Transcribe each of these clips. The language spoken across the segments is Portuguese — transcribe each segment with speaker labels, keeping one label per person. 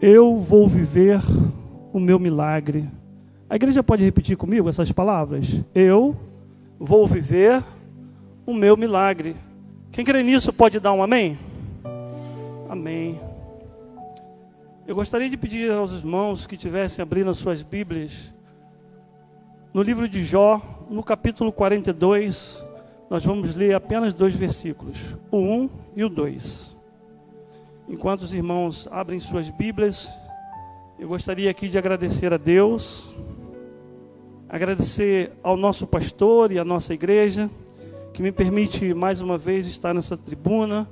Speaker 1: Eu vou viver o meu milagre. A igreja pode repetir comigo essas palavras? Eu vou viver o meu milagre. Quem crê nisso pode dar um amém? Amém. Eu gostaria de pedir aos irmãos que estivessem abrindo as suas Bíblias no livro de Jó, no capítulo 42, nós vamos ler apenas 2 versículos, o 1 e o 2. Enquanto os irmãos abrem suas Bíblias, eu gostaria aqui de agradecer a Deus, agradecer ao nosso pastor e à nossa igreja, que me permite mais uma vez estar nessa tribuna,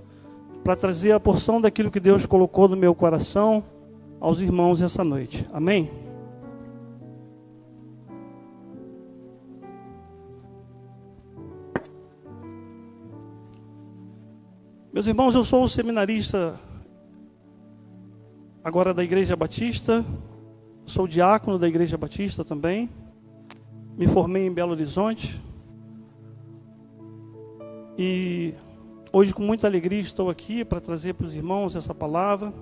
Speaker 1: para trazer a porção daquilo que Deus colocou no meu coração aos irmãos essa noite. Amém? Meus irmãos, eu sou o seminarista agora da Igreja Batista, sou diácono da Igreja Batista também, me formei em Belo Horizonte e hoje com muita alegria estou aqui para trazer para os irmãos essa palavra.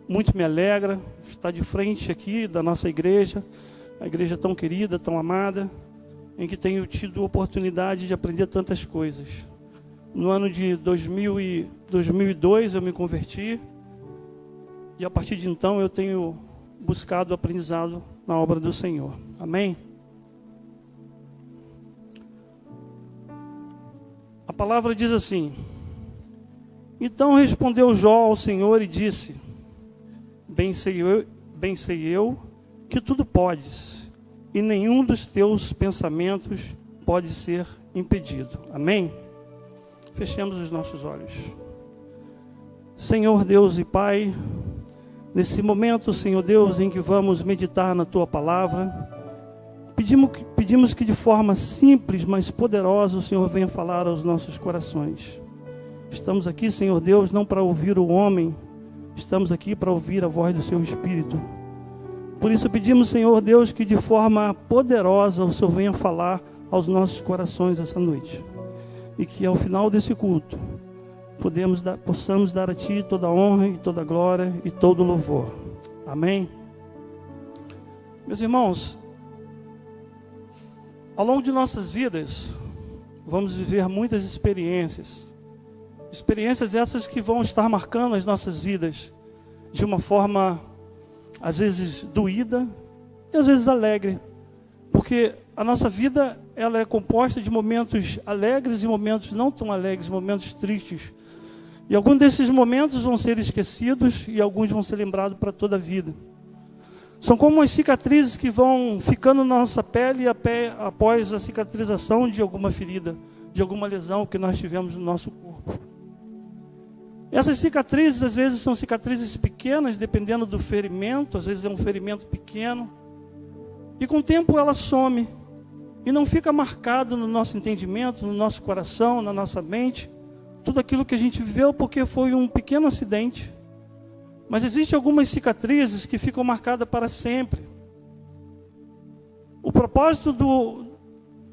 Speaker 1: Muito me alegra estar de frente aqui da nossa igreja, a igreja tão querida, tão amada, em que tenho tido oportunidade de aprender tantas coisas. No ano de 2002 eu me converti e a partir de então eu tenho buscado aprendizado na obra do Senhor. Amém? A palavra diz assim: então respondeu Jó ao Senhor e disse: bem sei eu que tudo podes, e nenhum dos teus pensamentos pode ser impedido. Amém? Fechemos os nossos olhos. Senhor Deus e Pai, nesse momento, Senhor Deus, em que vamos meditar na Tua Palavra, pedimos que de forma simples, mas poderosa, o Senhor venha falar aos nossos corações. Estamos aqui, Senhor Deus, não para ouvir o homem, estamos aqui para ouvir a voz do Seu Espírito. Por isso pedimos, Senhor Deus, que de forma poderosa o Senhor venha falar aos nossos corações essa noite. E que ao final desse culto, possamos dar a Ti toda a honra e toda a glória e todo o louvor. Amém? Meus irmãos, ao longo de nossas vidas, vamos viver muitas experiências. Experiências essas que vão estar marcando as nossas vidas de uma forma, às vezes, doída e às vezes alegre. Porque a nossa vida, ela é composta de momentos alegres e momentos não tão alegres, momentos tristes. E alguns desses momentos vão ser esquecidos e alguns vão ser lembrados para toda a vida. São como as cicatrizes que vão ficando na nossa pele após a cicatrização de alguma ferida, de alguma lesão que nós tivemos no nosso corpo. Essas cicatrizes, às vezes, são cicatrizes pequenas, dependendo do ferimento, às vezes é um ferimento pequeno. E com o tempo ela some e não fica marcado no nosso entendimento, no nosso coração, na nossa mente, tudo aquilo que a gente viveu porque foi um pequeno acidente. Mas existem algumas cicatrizes que ficam marcadas para sempre. O propósito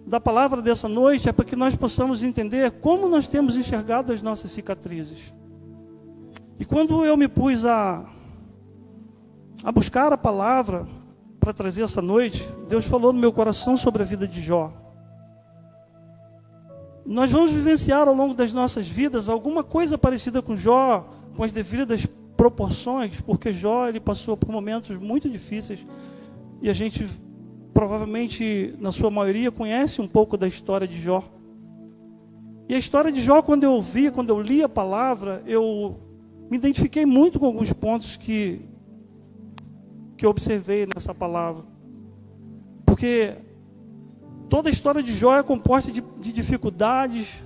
Speaker 1: da palavra dessa noite é para que nós possamos entender como nós temos enxergado as nossas cicatrizes. E quando eu me pus a buscar a palavra para trazer essa noite, Deus falou no meu coração sobre a vida de Jó. Nós vamos vivenciar ao longo das nossas vidas alguma coisa parecida com Jó, com as devidas proporções, porque Jó ele passou por momentos muito difíceis e a gente provavelmente, na sua maioria, conhece um pouco da história de Jó. E a história de Jó, quando eu li a palavra, eu me identifiquei muito com alguns pontos que eu observei nessa palavra. Porque toda a história de Jó é composta de dificuldades,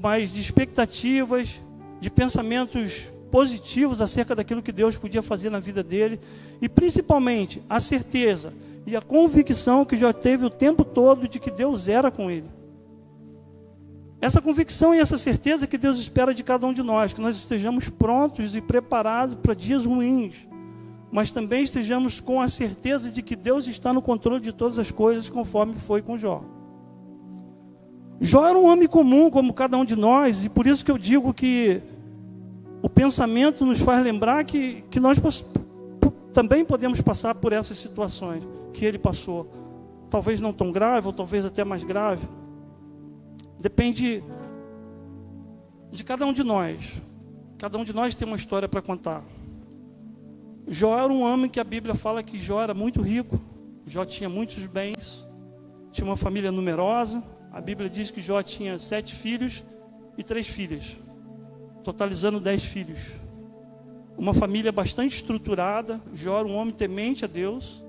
Speaker 1: mas de expectativas, de pensamentos positivos acerca daquilo que Deus podia fazer na vida dele, e principalmente a certeza e a convicção que Jó teve o tempo todo de que Deus era com ele. Essa convicção e essa certeza que Deus espera de cada um de nós, que nós estejamos prontos e preparados para dias ruins, mas também estejamos com a certeza de que Deus está no controle de todas as coisas, conforme foi com Jó. Jó era um homem comum, como cada um de nós, e por isso que eu digo que o pensamento nos faz lembrar que nós também podemos passar por essas situações que ele passou. Talvez não tão grave, ou talvez até mais grave. Depende de cada um de nós. Cada um de nós tem uma história para contar. Jó era um homem que a Bíblia fala que Jó era muito rico. Jó tinha muitos bens, tinha uma família numerosa. A Bíblia diz que Jó tinha 7 filhos e 3 filhas, totalizando 10 filhos. Uma família bastante estruturada. Jó era um homem temente a Deus.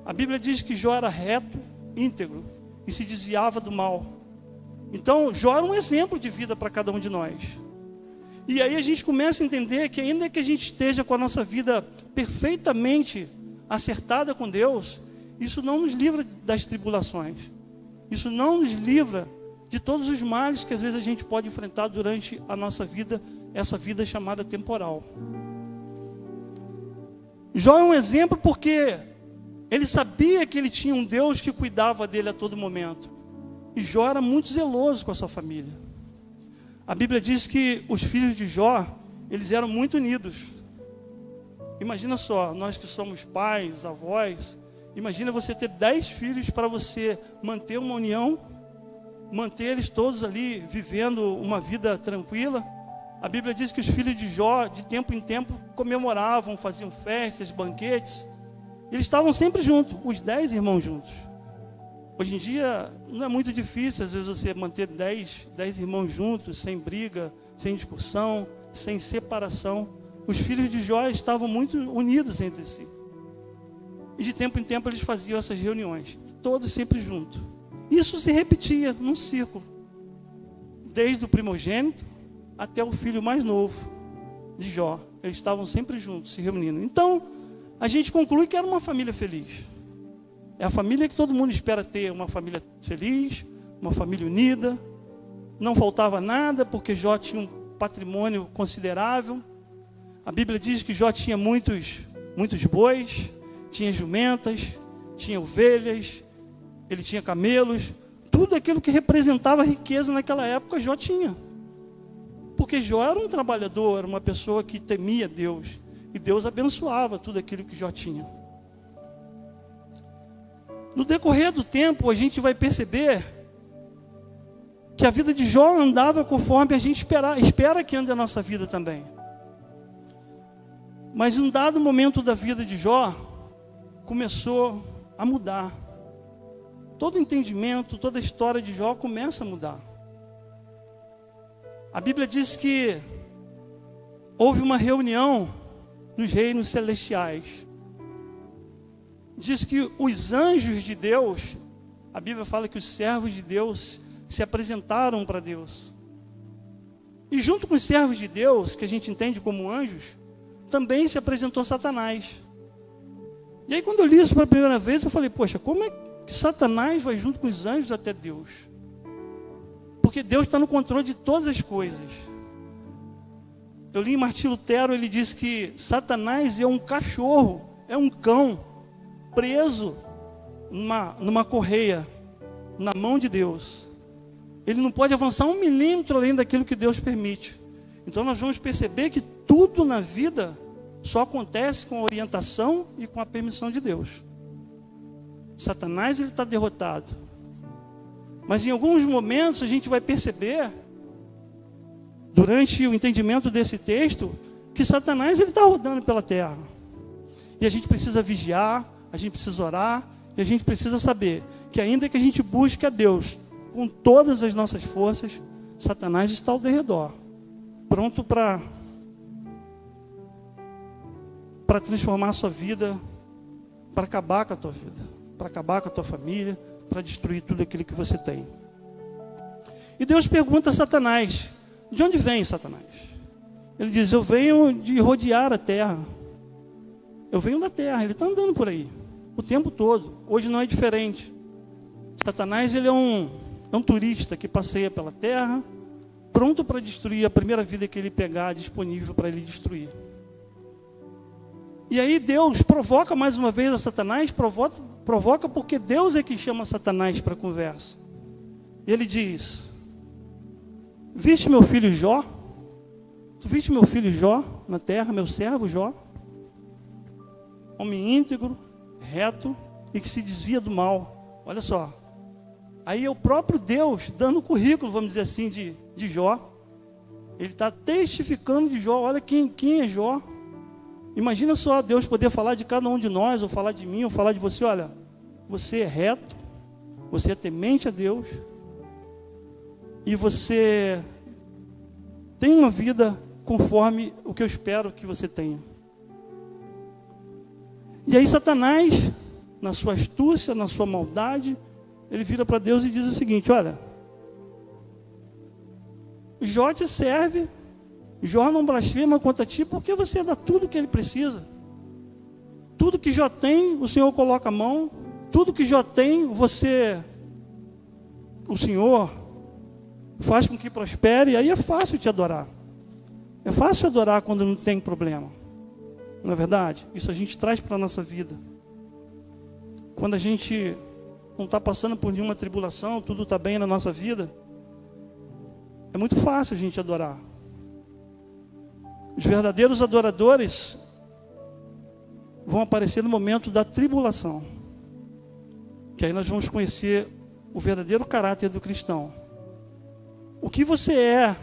Speaker 1: A Bíblia diz que Jó era reto, íntegro e se desviava do mal. Então, Jó era um exemplo de vida para cada um de nós. E aí a gente começa a entender que ainda que a gente esteja com a nossa vida perfeitamente acertada com Deus, isso não nos livra das tribulações. Isso não nos livra de todos os males que às vezes a gente pode enfrentar durante a nossa vida, essa vida chamada temporal. Jó é um exemplo porque ele sabia que ele tinha um Deus que cuidava dele a todo momento. E Jó era muito zeloso com a sua família. A Bíblia diz que os filhos de Jó, eles eram muito unidos. Imagina só, nós que somos pais, avós, imagina você ter 10 filhos para você manter uma união, manter eles todos ali vivendo uma vida tranquila. A Bíblia diz que os filhos de Jó, de tempo em tempo, comemoravam, faziam festas, banquetes. Eles estavam sempre juntos, os 10 irmãos juntos. Hoje em dia, não é muito difícil, às vezes, você manter 10 irmãos juntos, sem briga, sem discussão, sem separação. Os filhos de Jó estavam muito unidos entre si. E de tempo em tempo eles faziam essas reuniões, todos sempre juntos. Isso se repetia num círculo, desde o primogênito até o filho mais novo de Jó. Eles estavam sempre juntos, se reunindo. Então, a gente conclui que era uma família feliz. É a família que todo mundo espera ter, uma família feliz, uma família unida. Não faltava nada, porque Jó tinha um patrimônio considerável. A Bíblia diz que Jó tinha muitos bois, tinha jumentas, tinha ovelhas, ele tinha camelos. Tudo aquilo que representava riqueza naquela época, Jó tinha. Porque Jó era um trabalhador, era uma pessoa que temia Deus. E Deus abençoava tudo aquilo que Jó tinha. No decorrer do tempo, a gente vai perceber que a vida de Jó andava conforme a gente espera que ande a nossa vida também. Mas em um dado momento da vida de Jó, começou a mudar. Todo entendimento, toda a história de Jó começa a mudar. A Bíblia diz que houve uma reunião nos reinos celestiais. Diz que os anjos de Deus, a Bíblia fala que os servos de Deus se apresentaram para Deus. E junto com os servos de Deus, que a gente entende como anjos, também se apresentou Satanás. E aí quando eu li isso pela primeira vez, eu falei, poxa, como é que Satanás vai junto com os anjos até Deus? Porque Deus está no controle de todas as coisas. Eu li em Martim Lutero, ele diz que Satanás é um cachorro, é um cão, preso numa correia, na mão de Deus. Ele não pode avançar 1 milímetro além daquilo que Deus permite. Então nós vamos perceber que tudo na vida só acontece com a orientação e com a permissão de Deus. Satanás, ele está derrotado. Mas em alguns momentos a gente vai perceber, durante o entendimento desse texto, que Satanás, ele está rodando pela terra. E a gente precisa vigiar, a gente precisa orar, e a gente precisa saber que ainda que a gente busque a Deus com todas as nossas forças, Satanás está ao derredor, pronto para transformar a sua vida, para acabar com a tua vida, para acabar com a tua família, para destruir tudo aquilo que você tem. E Deus pergunta a Satanás, de onde vem Satanás? Ele diz, eu venho de rodear a terra. Eu venho da terra, ele está andando por aí, o tempo todo. Hoje não é diferente. Satanás, ele é um turista que passeia pela terra, pronto para destruir a primeira vida que ele pegar, disponível para ele destruir. E aí Deus provoca mais uma vez a Satanás, provoca porque Deus é que chama Satanás para a conversa. E ele diz, viste meu filho Jó? Tu viste meu filho Jó na terra, meu servo Jó? homem íntegro, reto e que se desvia do mal. Olha só. Aí é o próprio Deus dando o currículo, vamos dizer assim, de Jó. Ele está testificando de Jó. Olha quem é Jó. Imagina só Deus poder falar de cada um de nós, ou falar de mim, ou falar de você. Olha, você é reto, você é temente a Deus, e você tem uma vida conforme o que eu espero que você tenha. E aí Satanás, na sua astúcia, na sua maldade, ele vira para Deus e diz o seguinte: olha, Jó te serve, Jó não blasfema contra ti, porque você dá tudo que ele precisa. Tudo que Jó tem, o Senhor coloca a mão. Tudo que Jó tem, o Senhor faz com que prospere. E aí é fácil te adorar. É fácil adorar quando não tem problema. Não é verdade? Isso a gente traz para a nossa vida. Quando a gente não está passando por nenhuma tribulação, tudo está bem na nossa vida, é muito fácil a gente adorar. Os verdadeiros adoradores vão aparecer no momento da tribulação, que aí nós vamos conhecer o verdadeiro caráter do cristão. O que você é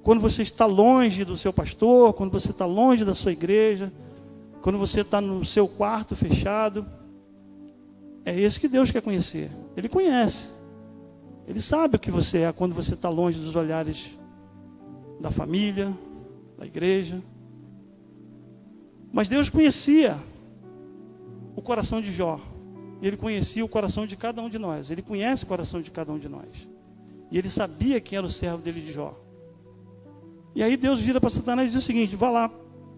Speaker 1: quando você está longe do seu pastor, quando você está longe da sua igreja, quando você está no seu quarto fechado, é esse que Deus quer conhecer. Ele conhece. Ele sabe o que você é quando você está longe dos olhares da família, da igreja. Mas Deus conhecia o coração de Jó. E Ele conhecia o coração de cada um de nós. Ele conhece o coração de cada um de nós. E Ele sabia quem era o servo dele de Jó. E aí Deus vira para Satanás e diz o seguinte: vá lá,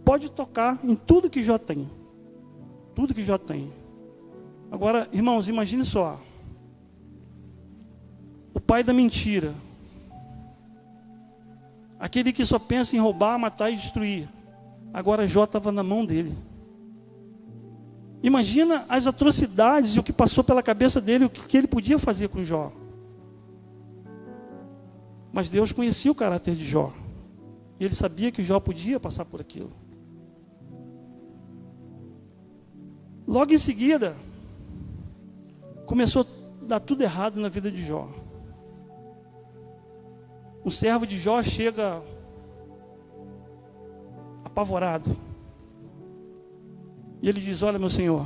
Speaker 1: pode tocar em tudo que Jó tem. Tudo que Jó tem. Agora, irmãos, imagine só. O pai da mentira. Aquele que só pensa em roubar, matar e destruir. Agora Jó estava na mão dele. Imagina as atrocidades e o que passou pela cabeça dele, o que ele podia fazer com Jó. Mas Deus conhecia o caráter de Jó. E Ele sabia que Jó podia passar por aquilo. Logo em seguida, começou a dar tudo errado na vida de Jó. O servo de Jó chega apavorado. E ele diz: olha, meu senhor,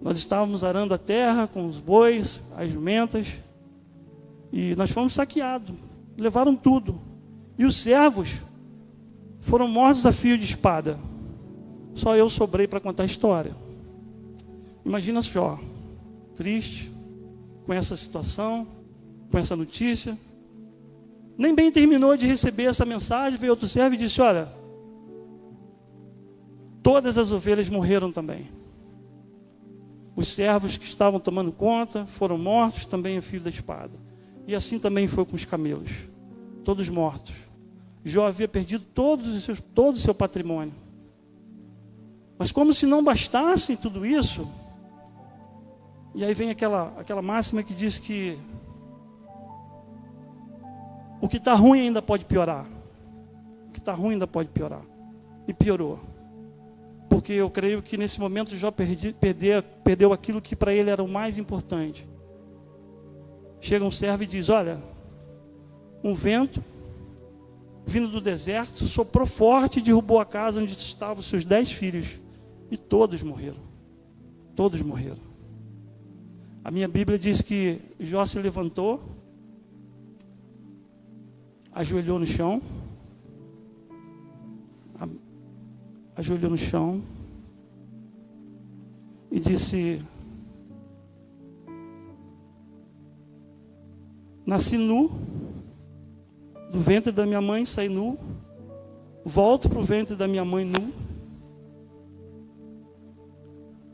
Speaker 1: nós estávamos arando a terra com os bois, as jumentas, e nós fomos saqueados, levaram tudo. E os servos foram mortos a fio de espada. Só eu sobrei para contar a história. Imagina Jó, triste, com essa situação, com essa notícia. Nem bem terminou de receber essa mensagem, veio outro servo e disse: olha, todas as ovelhas morreram também. Os servos que estavam tomando conta foram mortos também a fio da espada. E assim também foi com os camelos, todos mortos. Jó havia perdido todo o seu patrimônio. Mas como se não bastasse tudo isso, e aí vem aquela máxima que diz que o que está ruim ainda pode piorar. O que está ruim ainda pode piorar. E piorou. Porque eu creio que nesse momento Jó perdeu aquilo que para ele era o mais importante. Chega um servo e diz: olha, um vento vindo do deserto soprou forte e derrubou a casa onde estavam os seus 10 filhos. E todos morreram. Todos morreram. A minha Bíblia diz que Jó se levantou, ajoelhou no chão, e disse: nasci nu, do ventre da minha mãe saí nu, volto para o ventre da minha mãe nu.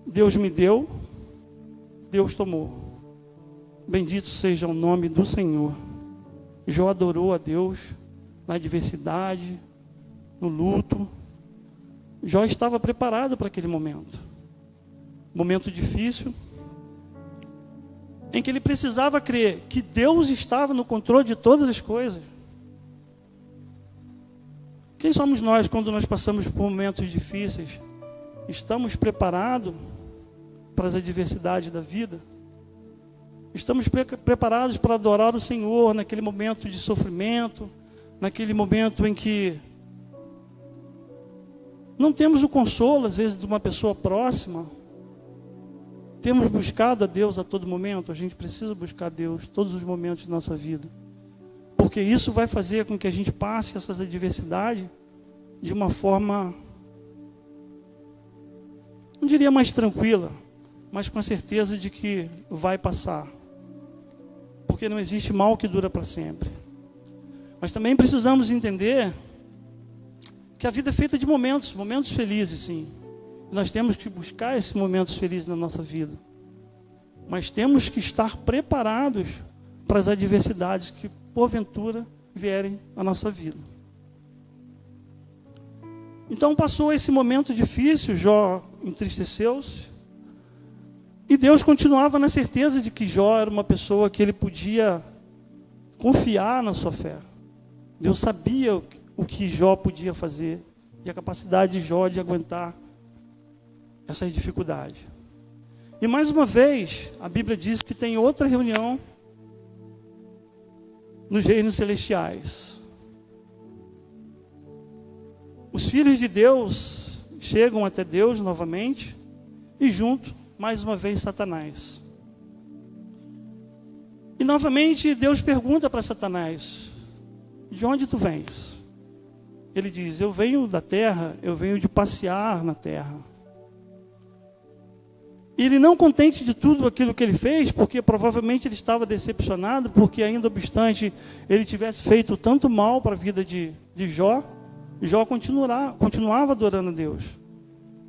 Speaker 1: Deus me deu, Deus tomou. Bendito seja o nome do Senhor. Jó adorou a Deus na adversidade, no luto. Jó estava preparado para aquele momento. Momento difícil, em que ele precisava crer que Deus estava no controle de todas as coisas. Quem somos nós quando nós passamos por momentos difíceis? estamos preparados para as adversidades da vida? Estamos preparados para adorar o Senhor naquele momento de sofrimento, naquele momento em que não temos o consolo, às vezes, de uma pessoa próxima? Temos buscado a Deus a todo momento? A gente precisa buscar a Deus todos os momentos de nossa vida, porque isso vai fazer com que a gente passe essas adversidades de uma forma, não diria mais tranquila, mas com a certeza de que vai passar, porque não existe mal que dura para sempre. Mas também precisamos entender que a vida é feita de momentos felizes, sim. Nós temos que buscar esses momentos felizes na nossa vida, mas temos que estar preparados para as adversidades que porventura vierem à nossa vida. Então passou esse momento difícil, Jó entristeceu-se, e Deus continuava na certeza de que Jó era uma pessoa que ele podia confiar na sua fé. Deus sabia o que Jó podia fazer e a capacidade de Jó de aguentar essas dificuldades. E mais uma vez, a Bíblia diz que tem outra reunião nos reinos celestiais. Os filhos de Deus chegam até Deus novamente e junto, mais uma vez, Satanás. E novamente Deus pergunta para Satanás: de onde tu vens? Ele diz: eu venho da terra, eu venho de passear na terra. E ele, não contente de tudo aquilo que ele fez, porque provavelmente ele estava decepcionado, porque ainda obstante ele tivesse feito tanto mal para a vida de Jó, Jó continuava adorando a Deus.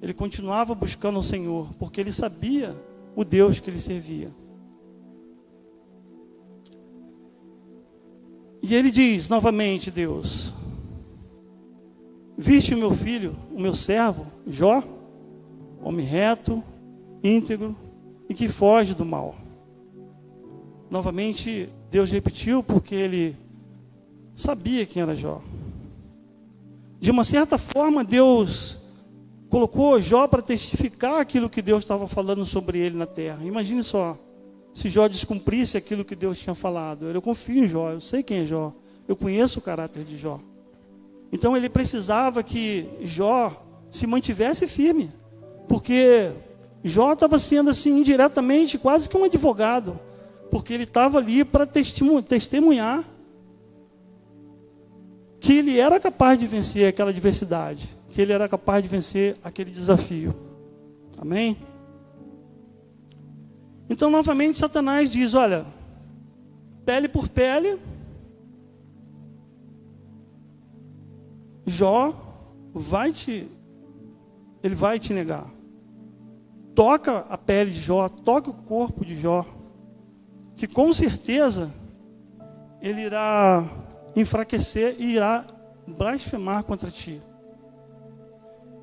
Speaker 1: Ele continuava buscando o Senhor, porque ele sabia o Deus que ele servia. E ele diz novamente: Deus, viste o meu filho, o meu servo, Jó, homem reto, íntegro e que foge do mal. Novamente Deus repetiu, porque ele sabia quem era Jó. De uma certa forma, Deus colocou Jó para testificar aquilo que Deus estava falando sobre ele na terra. Imagine só, se Jó descumprisse aquilo que Deus tinha falado. Eu confio em Jó, eu sei quem é Jó, eu conheço o caráter de Jó. Então ele precisava que Jó se mantivesse firme, porque Jó estava sendo assim indiretamente quase que um advogado, porque ele estava ali para testemunhar que ele era capaz de vencer aquela adversidade, que ele era capaz de vencer aquele desafio. Amém? Então novamente Satanás diz: olha, pele por pele, Jó ele vai te negar. Toca a pele de Jó, toca o corpo de Jó, que com certeza ele irá enfraquecer e irá blasfemar contra ti.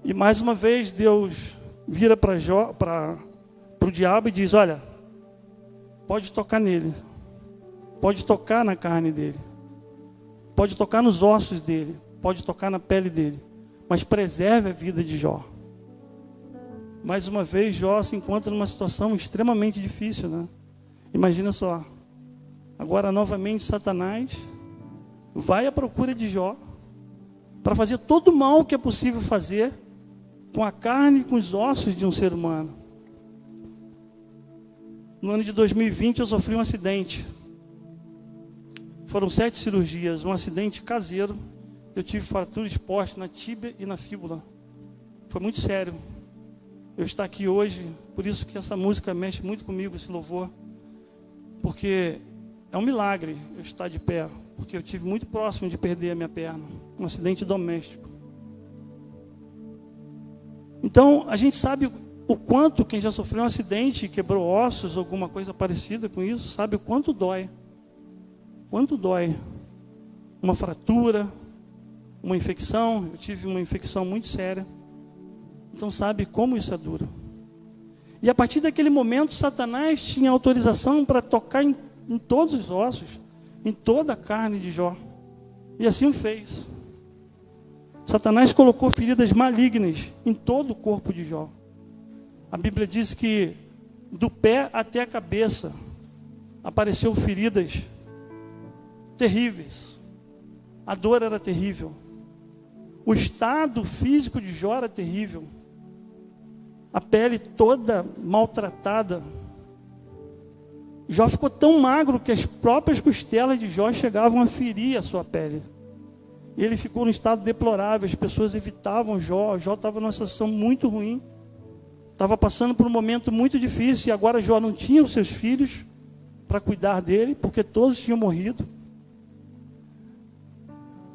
Speaker 1: E mais uma vez Deus vira para o diabo e diz: olha, pode tocar nele, pode tocar na carne dele, pode tocar nos ossos dele, pode tocar na pele dele, mas preserve a vida de Jó. Mais uma vez Jó se encontra numa situação extremamente difícil, né? Imagina só, agora novamente Satanás vai à procura de Jó para fazer todo o mal que é possível fazer com a carne e com os ossos de um ser humano. No ano de 2020 eu sofri um acidente. Foram 7 cirurgias, um acidente caseiro. Eu tive fratura exposta na tíbia e na fíbula. Foi muito sério. Eu estar aqui hoje, por isso que essa música mexe muito comigo, esse louvor. Porque é um milagre eu estar de pé, porque eu tive muito próximo de perder a minha perna, um acidente doméstico. Então, a gente sabe o quanto, quem já sofreu um acidente e quebrou ossos, alguma coisa parecida com isso, sabe o quanto dói. Quanto dói uma fratura, uma infecção. Eu tive uma infecção muito séria. Então sabe como isso é duro. E a partir daquele momento, Satanás tinha autorização para tocar em todos os ossos, em toda a carne de Jó. E assim o fez. Satanás colocou feridas malignas em todo o corpo de Jó. A Bíblia diz que do pé até a cabeça apareceu feridas terríveis. A dor era terrível. O estado físico de Jó era terrível. A pele toda maltratada. Jó ficou tão magro que as próprias costelas de Jó chegavam a ferir a sua pele. E ele ficou num estado deplorável. As pessoas evitavam Jó. Jó estava numa situação muito ruim. Estava passando por um momento muito difícil. E agora Jó não tinha os seus filhos para cuidar dele, porque todos tinham morrido.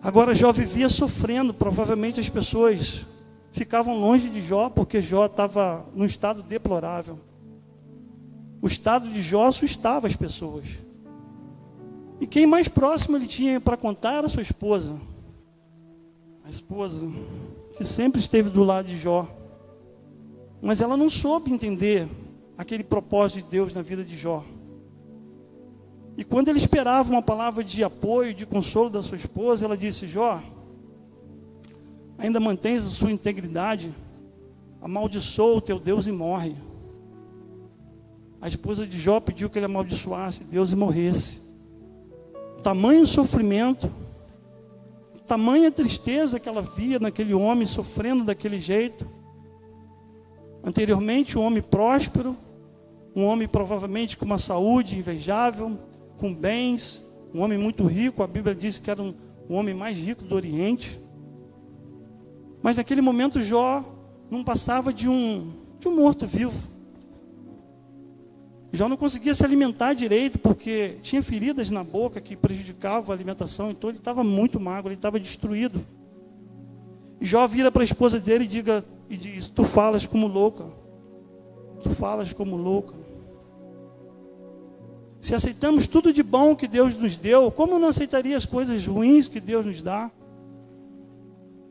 Speaker 1: Agora Jó vivia sofrendo. Provavelmente as pessoas ficavam longe de Jó, porque Jó estava num estado deplorável. O estado de Jó assustava as pessoas. E quem mais próximo ele tinha para contar era sua esposa. A esposa que sempre esteve do lado de Jó. Mas ela não soube entender aquele propósito de Deus na vida de Jó. E quando ele esperava uma palavra de apoio, de consolo da sua esposa, ela disse: Jó, ainda mantens a sua integridade? Amaldiçoa o teu Deus e morre. A esposa de Jó pediu que ele amaldiçoasse Deus e morresse. Tamanho sofrimento, tamanha tristeza que ela via naquele homem sofrendo daquele jeito. Anteriormente, um homem próspero, um homem provavelmente com uma saúde invejável, com bens, um homem muito rico. A Bíblia diz que era um homem mais rico do Oriente. Mas naquele momento Jó não passava de um morto-vivo. Jó não conseguia se alimentar direito, porque tinha feridas na boca que prejudicavam a alimentação. Então ele estava muito magro, ele estava destruído. E Jó vira para a esposa dele e diz: tu falas como louca. Tu falas como louca. Se aceitamos tudo de bom que Deus nos deu, como não aceitaria as coisas ruins que Deus nos dá?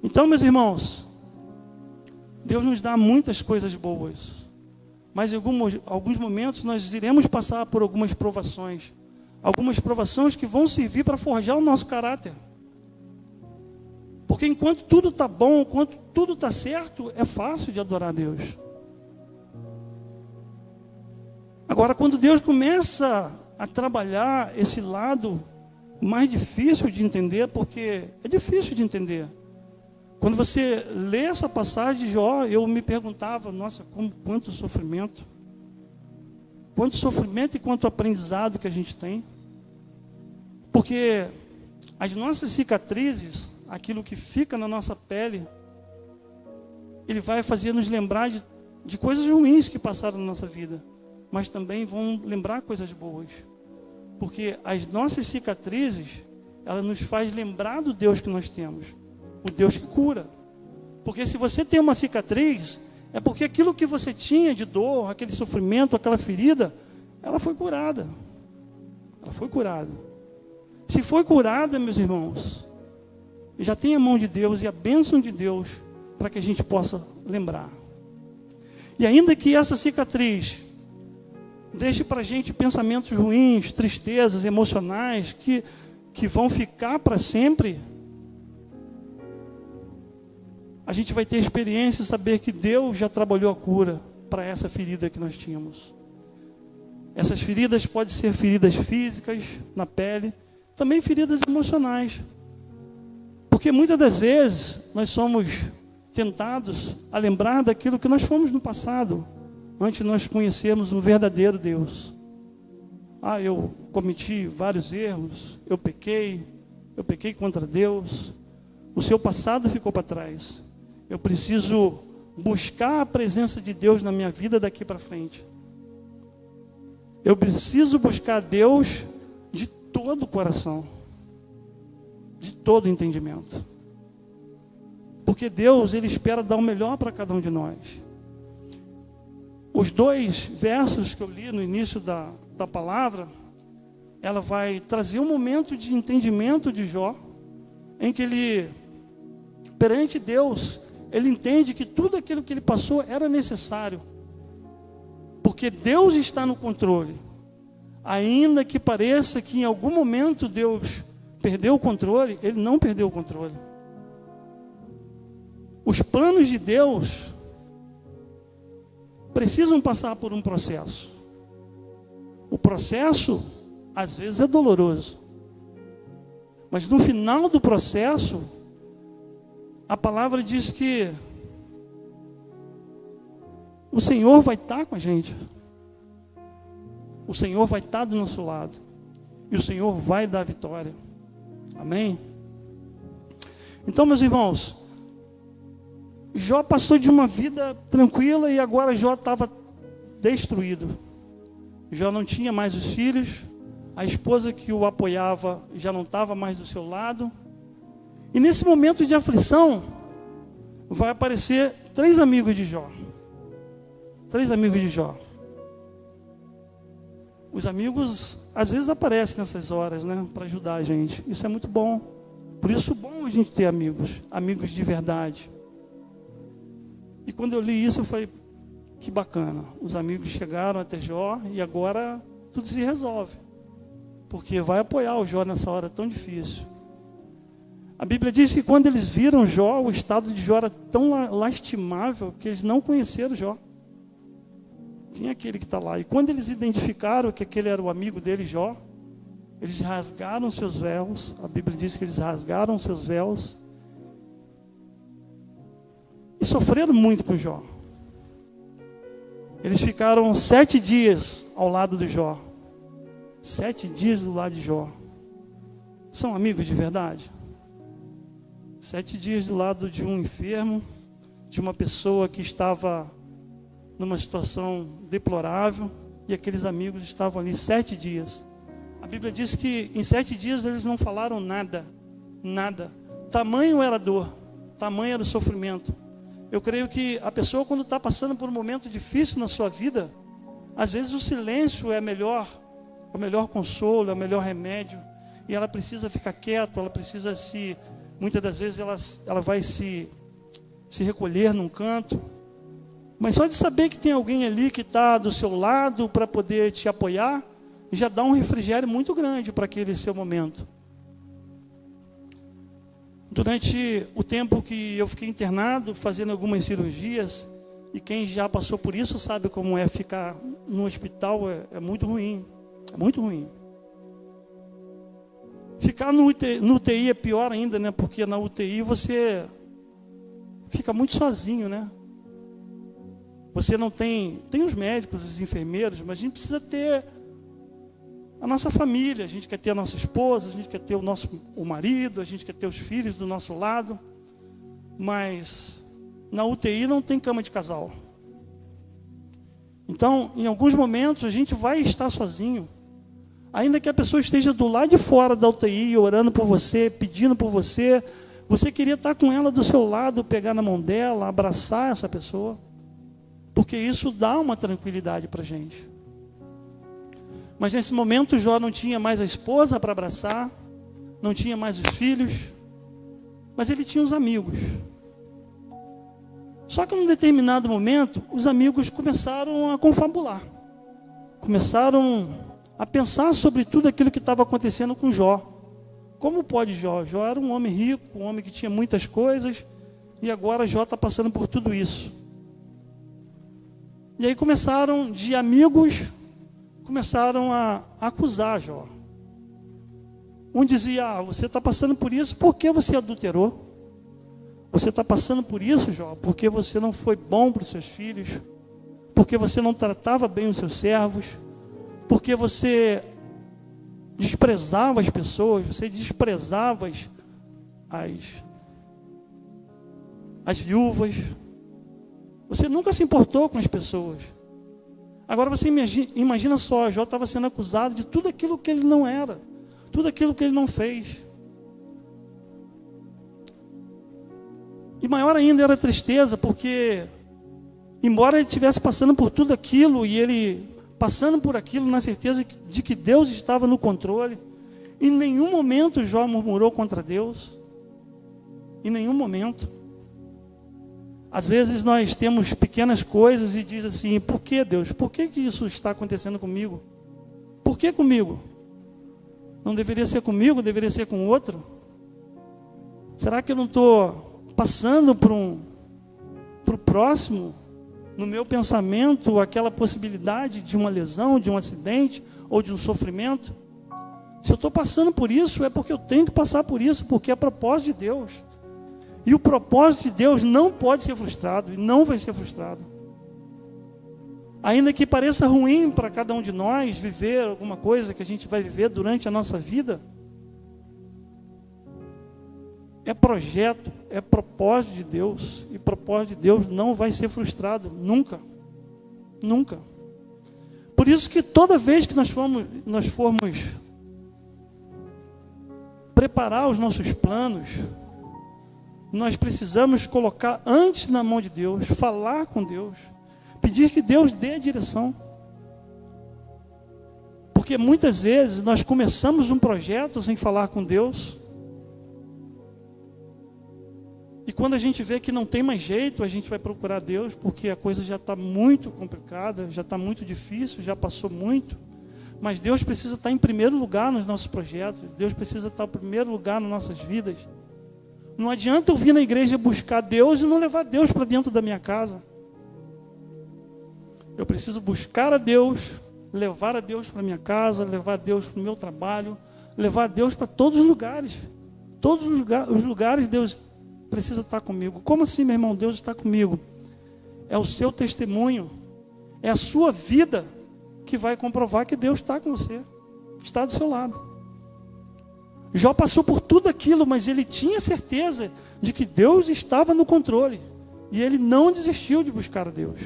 Speaker 1: Então, meus irmãos, Deus nos dá muitas coisas boas, mas em alguns momentos nós iremos passar por algumas provações que vão servir para forjar o nosso caráter. Porque enquanto tudo está bom, enquanto tudo está certo, é fácil de adorar a Deus. Agora, quando Deus começa a trabalhar esse lado mais difícil de entender, porque é difícil de entender. Quando você lê essa passagem de Jó, eu me perguntava: nossa, quanto sofrimento. Quanto sofrimento e quanto aprendizado que a gente tem. Porque as nossas cicatrizes, aquilo que fica na nossa pele, ele vai fazer nos lembrar de coisas ruins que passaram na nossa vida, mas também vão lembrar coisas boas. Porque as nossas cicatrizes, ela nos faz lembrar do Deus que nós temos, o Deus que cura. Porque se você tem uma cicatriz, é porque aquilo que você tinha de dor, aquele sofrimento, aquela ferida, ela foi curada. Ela foi curada. Se foi curada, meus irmãos, já tem a mão de Deus e a bênção de Deus para que a gente possa lembrar. E ainda que essa cicatriz deixe para a gente pensamentos ruins, tristezas emocionais que vão ficar para sempre, a gente vai ter experiência e saber que Deus já trabalhou a cura para essa ferida que nós tínhamos. Essas feridas podem ser feridas físicas, na pele, também feridas emocionais. Porque muitas das vezes nós somos tentados a lembrar daquilo que nós fomos no passado, antes de nós conhecermos o verdadeiro Deus. Eu cometi vários erros, eu pequei contra Deus, o seu passado ficou para trás. Eu preciso buscar a presença de Deus na minha vida daqui para frente. Eu preciso buscar Deus de todo o coração, de todo o entendimento. Porque Deus, Ele espera dar o melhor para cada um de nós. Os 2 versos que eu li no início da palavra, ela vai trazer um momento de entendimento de Jó, em que ele, perante Deus, ele entende que tudo aquilo que ele passou era necessário, porque Deus está no controle. Ainda que pareça que em algum momento Deus perdeu o controle, Ele não perdeu o controle. Os planos de Deus precisam passar por um processo. O processo, às vezes, é doloroso. Mas no final do processo, a palavra diz que o Senhor vai estar com a gente. O Senhor vai estar do nosso lado. E o Senhor vai dar a vitória. Amém? Então, meus irmãos, Jó passou de uma vida tranquila e agora Jó estava destruído. Jó não tinha mais os filhos, a esposa que o apoiava já não estava mais do seu lado. E nesse momento de aflição, vai aparecer 3 amigos de Jó. 3 amigos de Jó. Os amigos, às vezes, aparecem nessas horas, né? Para ajudar a gente. Isso é muito bom. Por isso é bom a gente ter amigos. Amigos de verdade. E quando eu li isso, eu falei, que bacana. Os amigos chegaram até Jó e agora tudo se resolve. Porque vai apoiar o Jó nessa hora tão difícil. A Bíblia diz que quando eles viram Jó, o estado de Jó era tão lastimável que eles não conheceram Jó. Quem é aquele que está lá? E quando eles identificaram que aquele era o amigo dele, Jó, eles rasgaram seus véus. A Bíblia diz que eles rasgaram seus véus e sofreram muito com Jó. Eles ficaram 7 dias ao lado de Jó. 7 dias do lado de Jó. São amigos de verdade? 7 dias do lado de um enfermo, de uma pessoa que estava numa situação deplorável, e aqueles amigos estavam ali 7 dias. A Bíblia diz que em 7 dias eles não falaram nada, nada. Tamanho era a dor, tamanho era o sofrimento. Eu creio que a pessoa, quando está passando por um momento difícil na sua vida, às vezes o silêncio é o melhor consolo, é o melhor remédio, e ela precisa ficar quieta, ela precisa muitas das vezes ela vai se recolher num canto. Mas só de saber que tem alguém ali que está do seu lado para poder te apoiar, já dá um refrigério muito grande para aquele seu momento. Durante o tempo que eu fiquei internado, fazendo algumas cirurgias, e quem já passou por isso sabe como é ficar no hospital, é muito ruim. É muito ruim. Ficar no UTI é pior ainda, né? Porque na UTI você fica muito sozinho, né? Você não tem os médicos, os enfermeiros, mas a gente precisa ter a nossa família, a gente quer ter a nossa esposa, a gente quer ter o marido, a gente quer ter os filhos do nosso lado, mas na UTI não tem cama de casal. Então, em alguns momentos a gente vai estar sozinho, ainda que a pessoa esteja do lado de fora da UTI, orando por você, pedindo por você, você queria estar com ela do seu lado, pegar na mão dela, abraçar essa pessoa, porque isso dá uma tranquilidade para a gente. Mas nesse momento Jó não tinha mais a esposa para abraçar, não tinha mais os filhos, mas ele tinha os amigos. Só que num determinado momento, os amigos começaram a confabular, começaram a pensar sobre tudo aquilo que estava acontecendo com Jó. Como pode Jó? Jó era um homem rico, um homem que tinha muitas coisas, e agora Jó está passando por tudo isso. E aí começaram, de amigos, começaram a acusar Jó. Um dizia, você está passando por isso porque você adulterou. Você está passando por isso, Jó, porque você não foi bom para os seus filhos, porque você não tratava bem os seus servos, porque você desprezava as pessoas, você desprezava as viúvas. Você nunca se importou com as pessoas. Agora você imagina só, Jó estava sendo acusado de tudo aquilo que ele não era, tudo aquilo que ele não fez. E maior ainda era a tristeza, porque embora ele estivesse passando por tudo aquilo, e ele passando por aquilo na certeza de que Deus estava no controle, em nenhum momento Jó murmurou contra Deus. Em nenhum momento. Às vezes nós temos pequenas coisas e diz assim, por que Deus? Por que isso está acontecendo comigo? Por que comigo? Não deveria ser comigo, deveria ser com outro? Será que eu não estou passando por para o próximo, no meu pensamento, aquela possibilidade de uma lesão, de um acidente ou de um sofrimento? Se eu estou passando por isso, é porque eu tenho que passar por isso, porque é propósito de Deus. E o propósito de Deus não pode ser frustrado, e não vai ser frustrado. Ainda que pareça ruim para cada um de nós viver alguma coisa que a gente vai viver durante a nossa vida, é projeto, é propósito de Deus, e propósito de Deus não vai ser frustrado, nunca, nunca. Por isso que toda vez que nós formos preparar os nossos planos, nós precisamos colocar antes na mão de Deus, falar com Deus, pedir que Deus dê a direção. Porque muitas vezes nós começamos um projeto sem falar com Deus, e quando a gente vê que não tem mais jeito, a gente vai procurar Deus, porque a coisa já está muito complicada, já está muito difícil, já passou muito. Mas Deus precisa estar em primeiro lugar nos nossos projetos. Deus precisa estar em primeiro lugar nas nossas vidas. Não adianta eu vir na igreja buscar Deus e não levar Deus para dentro da minha casa. Eu preciso buscar a Deus, levar a Deus para a minha casa, levar a Deus para o meu trabalho, levar a Deus para todos os lugares. Todos os lugares Deus precisa estar comigo. Como assim, meu irmão? Deus está comigo. É o seu testemunho, é a sua vida que vai comprovar que Deus está com você, está do seu lado. Jó passou por tudo aquilo, mas ele tinha certeza de que Deus estava no controle, e ele não desistiu de buscar a Deus.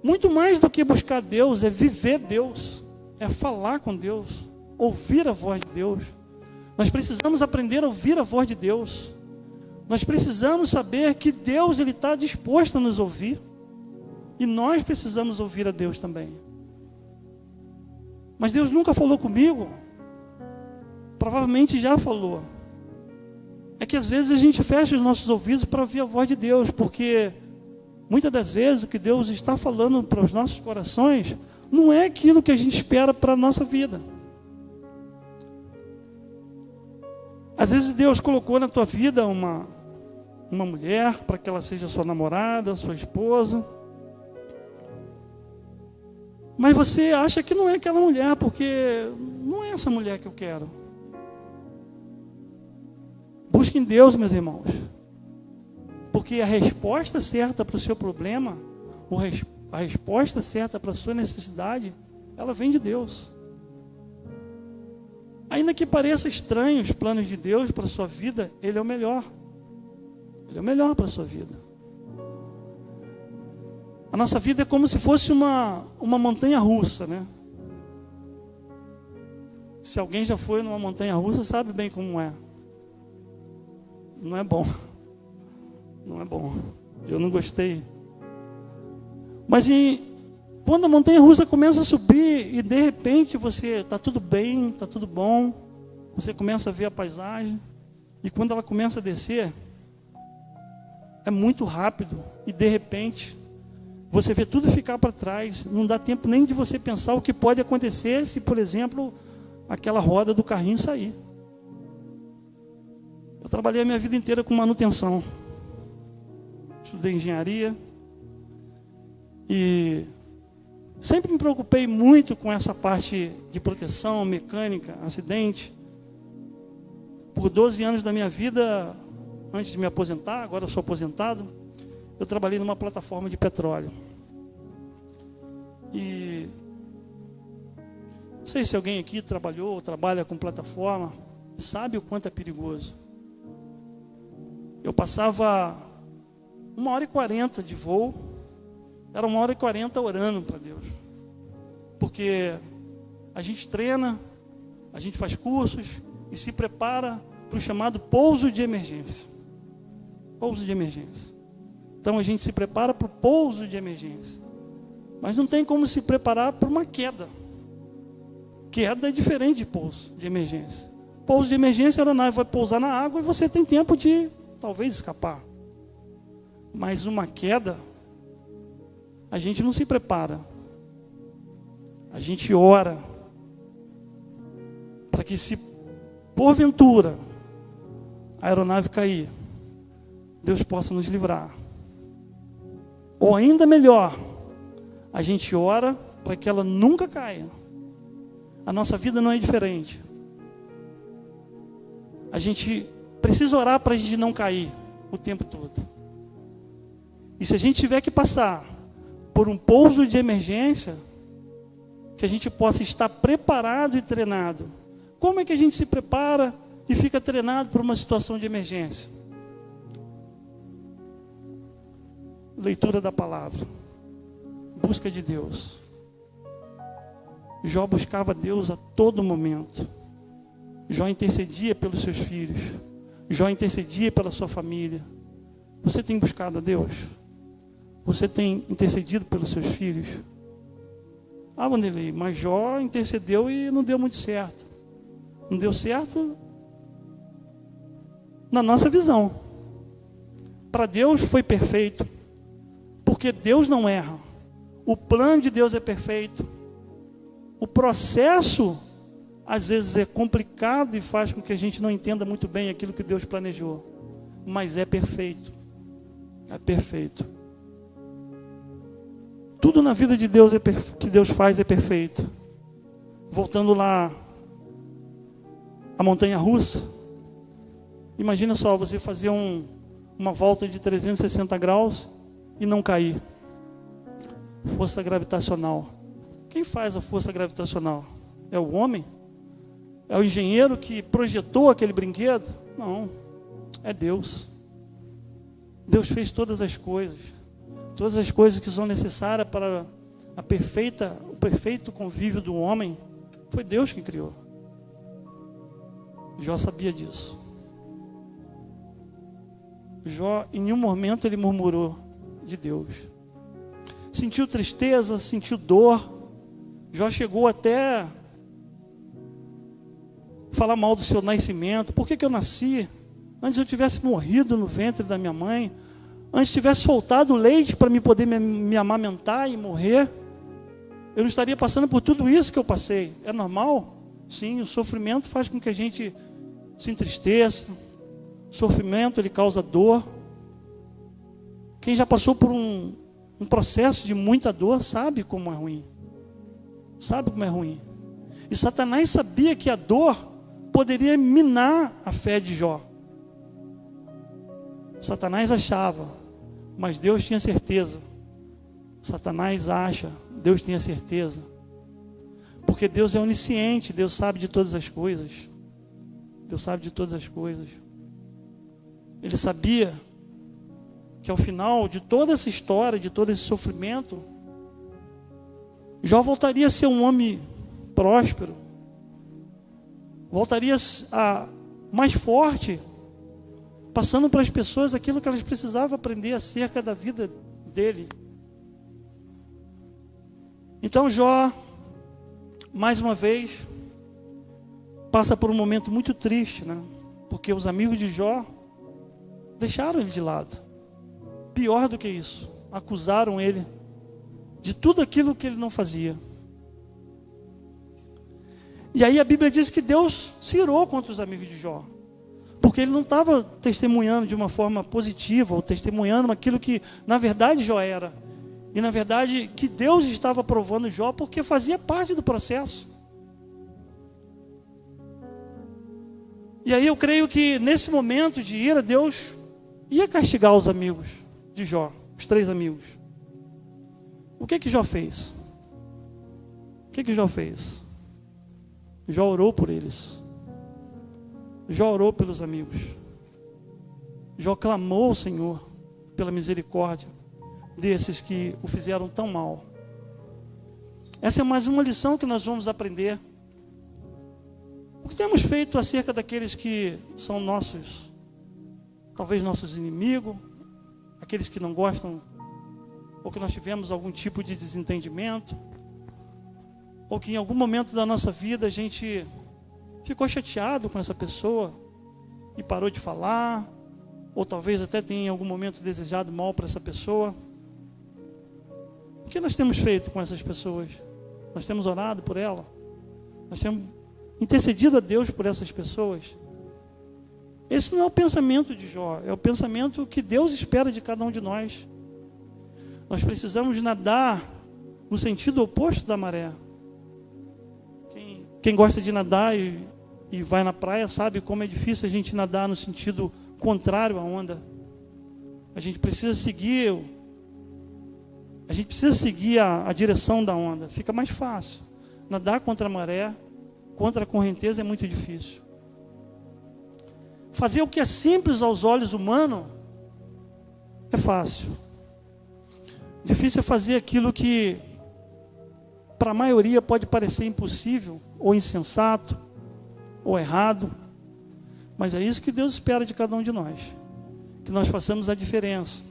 Speaker 1: Muito mais do que buscar Deus, é viver Deus, é falar com Deus, ouvir a voz de Deus. Nós precisamos aprender a ouvir a voz de Deus. Nós precisamos saber que Deus ele está disposto a nos ouvir. E nós precisamos ouvir a Deus também. Mas Deus nunca falou comigo. Provavelmente já falou. É que às vezes a gente fecha os nossos ouvidos para ouvir a voz de Deus, porque muitas das vezes o que Deus está falando para os nossos corações não é aquilo que a gente espera para a nossa vida. Às vezes Deus colocou na tua vida uma mulher para que ela seja sua namorada, sua esposa. Mas você acha que não é aquela mulher, porque não é essa mulher que eu quero. Busque em Deus, meus irmãos. Porque a resposta certa para o seu problema, a resposta certa para a sua necessidade, ela vem de Deus. Ainda que pareça estranho os planos de Deus para a sua vida, Ele é o melhor. Ele é o melhor para a sua vida. A nossa vida é como se fosse uma montanha russa, né? Se alguém já foi numa montanha russa, sabe bem como é. Não é bom. Não é bom. Eu não gostei. Mas quando a montanha russa começa a subir e de repente você está tudo bem, está tudo bom, você começa a ver a paisagem, e quando ela começa a descer, é muito rápido, e de repente você vê tudo ficar para trás. Não dá tempo nem de você pensar o que pode acontecer se, por exemplo, aquela roda do carrinho sair. Eu trabalhei a minha vida inteira com manutenção. Estudei engenharia. E sempre me preocupei muito com essa parte de proteção, mecânica, acidente. Por 12 anos da minha vida, antes de me aposentar, agora eu sou aposentado, eu trabalhei numa plataforma de petróleo. E não sei se alguém aqui trabalhou ou trabalha com plataforma, sabe o quanto é perigoso. Eu passava 1h40 de voo, era 1h40 orando para Deus. Porque a gente treina, a gente faz cursos e se prepara para o chamado pouso de emergência. Pouso de emergência. Então a gente se prepara para o pouso de emergência. Mas não tem como se preparar para uma queda. Queda é diferente de pouso de emergência. Pouso de emergência, a aeronave vai pousar na água e você tem tempo de talvez escapar. Mas uma queda, a gente não se prepara. A gente ora para que, se porventura a aeronave cair, Deus possa nos livrar. Ou ainda melhor, a gente ora para que ela nunca caia. A nossa vida não é diferente. A gente precisa orar para a gente não cair o tempo todo. E se a gente tiver que passar por um pouso de emergência, que a gente possa estar preparado e treinado. Como é que a gente se prepara e fica treinado para uma situação de emergência? Leitura da palavra, busca de Deus. Jó buscava Deus a todo momento. Jó intercedia pelos seus filhos. Jó intercedia pela sua família. Você tem buscado a Deus? Você tem intercedido pelos seus filhos? Ah, Wanderlei, mas Jó intercedeu e não deu muito certo. Não deu certo na nossa visão. Para Deus foi perfeito. Porque Deus não erra. O plano de Deus é perfeito. O processo, às vezes, é complicado e faz com que a gente não entenda muito bem aquilo que Deus planejou. Mas é perfeito. É perfeito. Tudo na vida de Deus que Deus faz é perfeito. Voltando lá à montanha russa. Imagina só, você fazer uma volta de 360 graus e não cair. Força gravitacional. Quem faz a força gravitacional? É o homem? É o engenheiro que projetou aquele brinquedo? Não, é Deus. Deus fez todas as coisas que são necessárias para o perfeito convívio do homem. Foi Deus que criou. Jó sabia disso. Jó, em nenhum momento, ele murmurou de Deus. Sentiu tristeza, sentiu dor. Jó chegou até falar mal do seu nascimento. Por que eu nasci? Antes eu tivesse morrido no ventre da minha mãe. Antes tivesse faltado leite para me poder me amamentar e morrer. Eu não estaria passando por tudo isso que eu passei. É normal? Sim, o sofrimento faz com que a gente se entristeça. O sofrimento, ele causa dor. Quem já passou por um processo de muita dor sabe como é ruim. Sabe como é ruim. E Satanás sabia que a dor poderia minar a fé de Jó. Satanás achava, mas Deus tinha certeza. Satanás acha, Deus tinha certeza. Porque Deus é onisciente, Deus sabe de todas as coisas. Deus sabe de todas as coisas. Ele sabia que ao final de toda essa história, de todo esse sofrimento, Jó voltaria a ser um homem próspero, voltaria a mais forte, passando para as pessoas aquilo que elas precisavam aprender acerca da vida dele. Então Jó, mais uma vez, passa por um momento muito triste, né? Porque os amigos de Jó deixaram ele de lado. Pior do que isso, acusaram ele de tudo aquilo que ele não fazia. E aí a Bíblia diz que Deus se irou contra os amigos de Jó, porque ele não estava testemunhando de uma forma positiva, ou testemunhando aquilo que na verdade Jó era, e na verdade que Deus estava provando Jó, porque fazia parte do processo. E aí eu creio que nesse momento de ira, Deus ia castigar os amigos de Jó, os 3 amigos. O que Jó fez? O que Jó fez? Jó orou por eles. Jó orou pelos amigos. Jó clamou ao Senhor pela misericórdia desses que o fizeram tão mal. Essa é mais uma lição que nós vamos aprender. O que temos feito acerca daqueles que são nossos, talvez nossos inimigos, aqueles que não gostam, ou que nós tivemos algum tipo de desentendimento, ou que em algum momento da nossa vida a gente ficou chateado com essa pessoa e parou de falar, ou talvez até tenha em algum momento desejado mal para essa pessoa. O que nós temos feito com essas pessoas? Nós temos orado por ela? Nós temos intercedido a Deus por essas pessoas? Esse não é o pensamento de Jó, é o pensamento que Deus espera de cada um de nós. Nós precisamos nadar no sentido oposto da maré. Quem gosta de nadar e vai na praia sabe como é difícil a gente nadar no sentido contrário à onda. A gente precisa seguir a direção da onda. Fica mais fácil. Nadar contra a maré, contra a correnteza é muito difícil. Fazer o que é simples aos olhos humanos é fácil. Difícil é fazer aquilo que para a maioria pode parecer impossível, ou insensato, ou errado. Mas é isso que Deus espera de cada um de nós. Que nós façamos a diferença.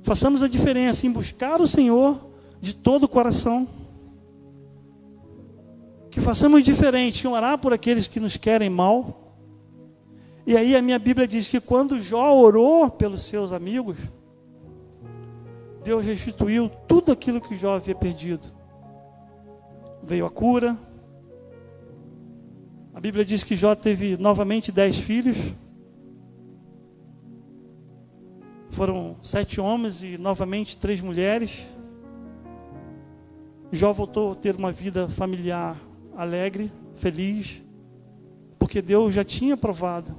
Speaker 1: Façamos a diferença em buscar o Senhor de todo o coração. Que façamos diferente em orar por aqueles que nos querem mal. E aí a minha Bíblia diz que quando Jó orou pelos seus amigos, Deus restituiu tudo aquilo que Jó havia perdido. Veio a cura. A Bíblia diz que Jó teve novamente 10 filhos. Foram 7 homens e novamente 3 mulheres. Jó voltou a ter uma vida familiar alegre, feliz, porque Deus já tinha provado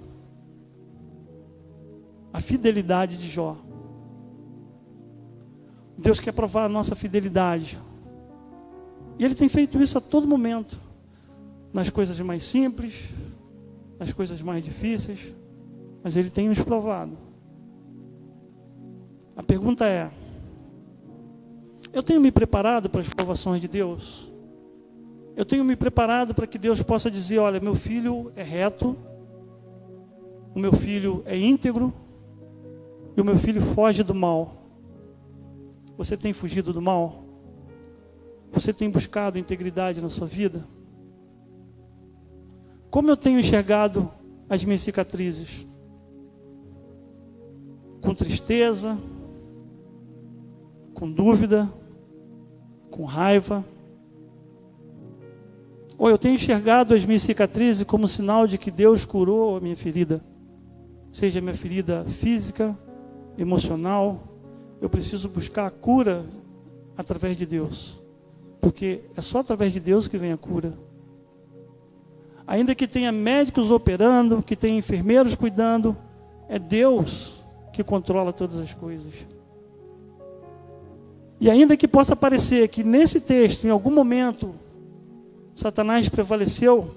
Speaker 1: a fidelidade de Jó. Deus quer provar a nossa fidelidade. E Ele tem feito isso a todo momento. Nas coisas mais simples, nas coisas mais difíceis. Mas Ele tem nos provado. A pergunta é: eu tenho me preparado para as provações de Deus? Eu tenho me preparado para que Deus possa dizer: olha, meu filho é reto, o meu filho é íntegro, e o meu filho foge do mal. Você tem fugido do mal? Você tem buscado integridade na sua vida? Como eu tenho enxergado as minhas cicatrizes? Com tristeza, com dúvida, com raiva? Ou eu tenho enxergado as minhas cicatrizes como sinal de que Deus curou a minha ferida? Seja a minha ferida física, emocional. Eu preciso buscar a cura através de Deus. Porque é só através de Deus que vem a cura. Ainda que tenha médicos operando, que tenha enfermeiros cuidando, é Deus que controla todas as coisas. E ainda que possa parecer que nesse texto, em algum momento, Satanás prevaleceu,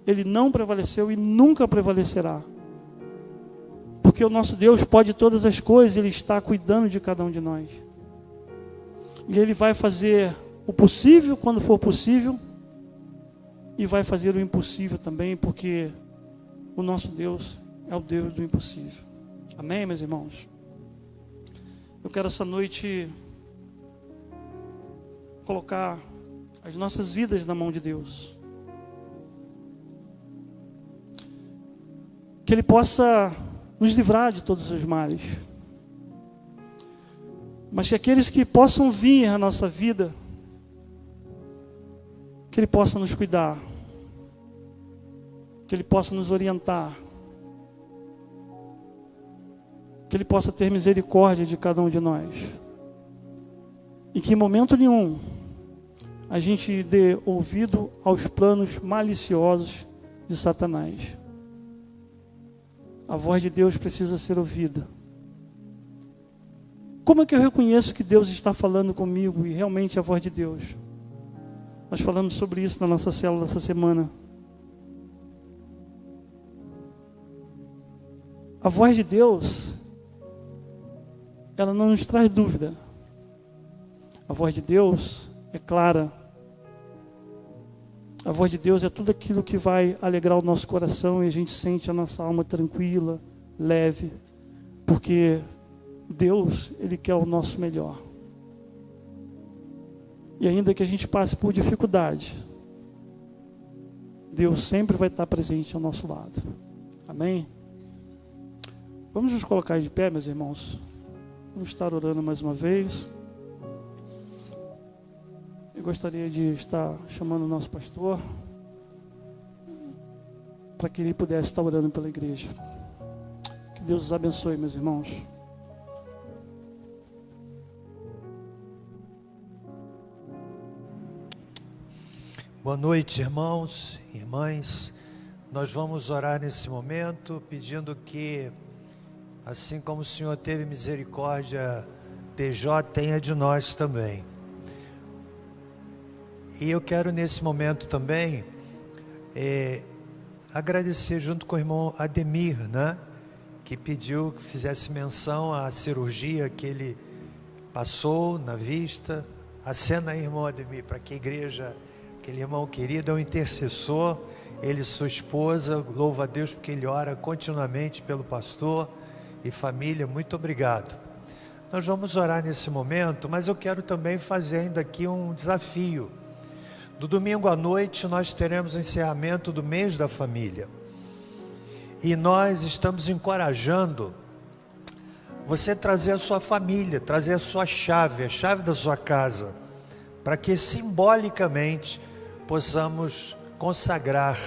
Speaker 1: ele não prevaleceu e nunca prevalecerá. Porque o nosso Deus pode todas as coisas, Ele está cuidando de cada um de nós. E Ele vai fazer o possível quando for possível, e vai fazer o impossível também, porque o nosso Deus é o Deus do impossível. Amém, meus irmãos? Eu quero essa noite colocar as nossas vidas na mão de Deus. Que Ele possa nos livrar de todos os males. Mas que aqueles que possam vir à nossa vida, que Ele possa nos cuidar, que Ele possa nos orientar, que Ele possa ter misericórdia de cada um de nós, e que em momento nenhum a gente dê ouvido aos planos maliciosos de Satanás. A voz de Deus precisa ser ouvida. Como é que eu reconheço que Deus está falando comigo e realmente é a voz de Deus? Nós falamos sobre isso na nossa célula essa semana. A voz de Deus, ela não nos traz dúvida. A voz de Deus é clara. A voz de Deus é tudo aquilo que vai alegrar o nosso coração e a gente sente a nossa alma tranquila, leve, porque Deus, Ele quer o nosso melhor. E ainda que a gente passe por dificuldade, Deus sempre vai estar presente ao nosso lado. Amém? Vamos nos colocar de pé, meus irmãos. Vamos estar orando mais uma vez. Eu gostaria de estar chamando o nosso pastor para que ele pudesse estar orando pela igreja. Que Deus os abençoe, meus irmãos.
Speaker 2: Boa noite, irmãos e irmãs. Nós vamos orar nesse momento, pedindo que, assim como o Senhor teve misericórdia de Jó, tenha de nós também. E eu quero nesse momento também agradecer junto com o irmão Ademir, né, que pediu que fizesse menção à cirurgia que ele passou na vista. Acena aí, irmão Ademir, para que a igreja, aquele irmão querido, é um intercessor, ele e sua esposa, louva a Deus porque ele ora continuamente pelo pastor e família. Muito obrigado. Nós vamos orar nesse momento, mas eu quero também fazer ainda aqui um desafio. No domingo à noite nós teremos o encerramento do mês da família. E nós estamos encorajando você trazer a sua família, trazer a sua chave, a chave da sua casa, para que simbolicamente possamos consagrar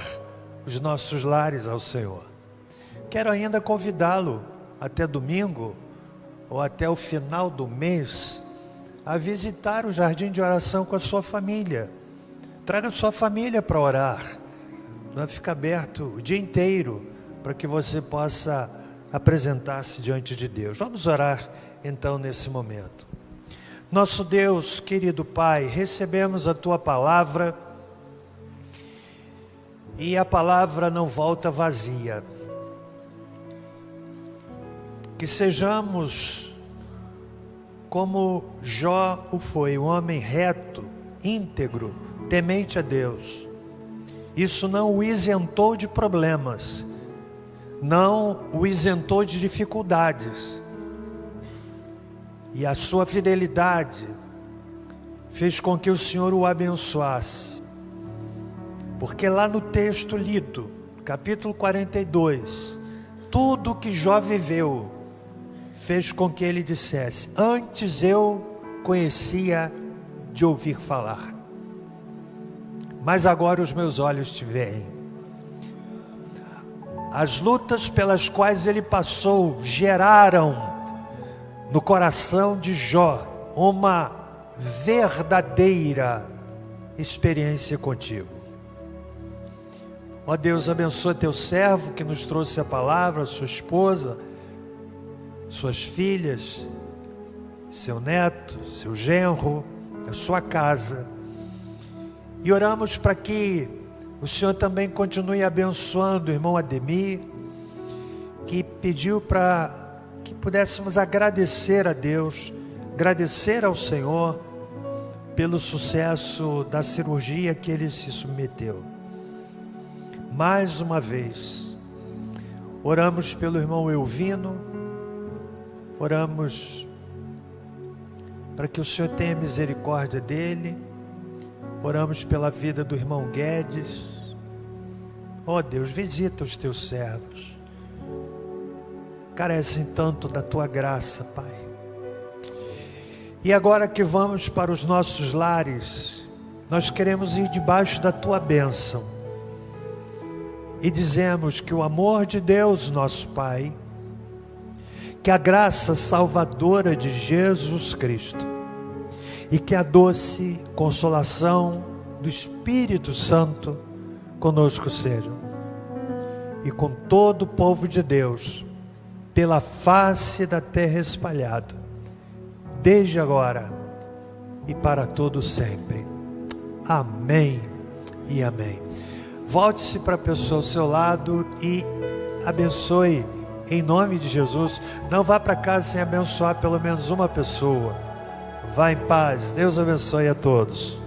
Speaker 2: os nossos lares ao Senhor. Quero ainda convidá-lo até domingo, ou até o final do mês, a visitar o jardim de oração com a sua família. Traga a sua família para orar. Fica aberto o dia inteiro para que você possa apresentar-se diante de Deus. Vamos orar então nesse momento. Nosso Deus, querido Pai, recebemos a Tua palavra e a palavra não volta vazia. Que sejamos como Jó o foi, um homem reto, íntegro, temente a Deus. Isso não o isentou de problemas, não o isentou de dificuldades. E a sua fidelidade fez com que o Senhor o abençoasse. Porque lá no texto lido, capítulo 42, tudo que Jó viveu fez com que ele dissesse: antes eu conhecia de ouvir falar, mas agora os meus olhos te veem. As lutas pelas quais ele passou geraram no coração de Jó uma verdadeira experiência contigo. Ó Deus, abençoa teu servo que nos trouxe a palavra, sua esposa, suas filhas, seu neto, seu genro, a sua casa. E oramos para que o Senhor também continue abençoando o irmão Ademir, que pediu para que pudéssemos agradecer a Deus, agradecer ao Senhor pelo sucesso da cirurgia que ele se submeteu. Mais uma vez, oramos pelo irmão Elvino, oramos para que o Senhor tenha misericórdia dele, oramos pela vida do irmão Guedes. Ó Deus, visita os teus servos, carecem tanto da tua graça, Pai. E agora que vamos para os nossos lares, nós queremos ir debaixo da tua bênção e dizemos que o amor de Deus, nosso Pai, que a graça salvadora de Jesus Cristo e que a doce consolação do Espírito Santo conosco sejam, e com todo o povo de Deus pela face da terra espalhado, desde agora e para todo sempre. Amém e amém. Volte-se para a pessoa ao seu lado e abençoe em nome de Jesus. Não vá para casa sem abençoar pelo menos uma pessoa. Vá em paz. Deus abençoe a todos.